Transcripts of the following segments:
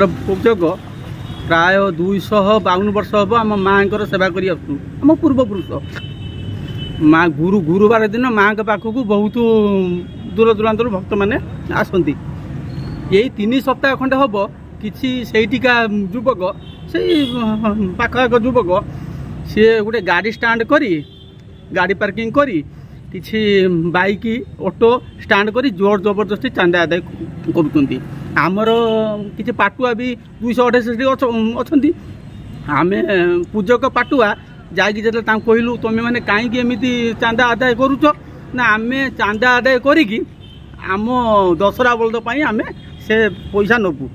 पूजक प्राय 252 वर्ष हम आम माँ सेवा कर आम पूर्वपुरुष माँ गुरुवार दिन माँ के पाखक बहुत दूर दूरांत भक्त मैंने आसती यही 3 सप्ताह खंडे हम किसी सेठिका युवक से पाखक युवक सी गोटे गाड़ी स्टाण्ड करी गाड़ी पार्किंग करी किसी बाइक ऑटो स्टाण्ड करी जोर जबरदस्ती चांदा आदाय कर आमर किसी पाटुआ भी 268 अच्छा आम पूजक पाटुआ जाकि जो कहलु तुम मैंने कहीं एमती चांदा आदाय करुच ना आम चांदा आदाय करी आम दशहरा बलद आम से पैसा नबू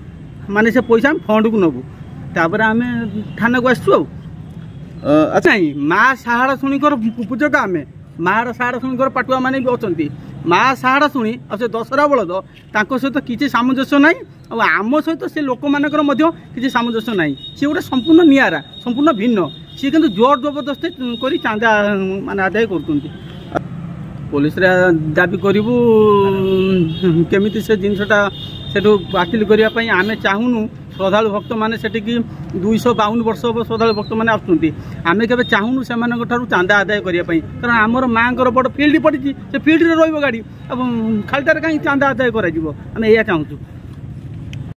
माने से पैसा फंड को नबू तापर आम थाना को आसु अच्छा माँ साहारा शुणिकर पूजक आम माँ साहारा शुणिकर पाटुआ मैंने भी अच्छा माँ साहारा शुणी आ से दशहरा बलद सहित किसी सामंजस्य ना आम सहित से लोक मानकर किसी सामंजस्य ना सी गोटे संपूर्ण निरा संपूर्ण भिन्न सी कि जोर जबरदस्ती कर चांदा मान आदाय कर पुलिस दाबी करूँ केमी से जिनटा से बातिल करने आम चाहूनु श्रद्धालु भक्त मैंने से 252 वर्ष हम श्रद्धालु भक्त मैंने आसुँच आम के चाहूनु से चांदा आदाय करने कारण आमर माँ बड़ फिल्ड पड़ी से फिल्ड रे गाड़ी अब खालीटार कहीं चांदा आदाय कर चाहूँ।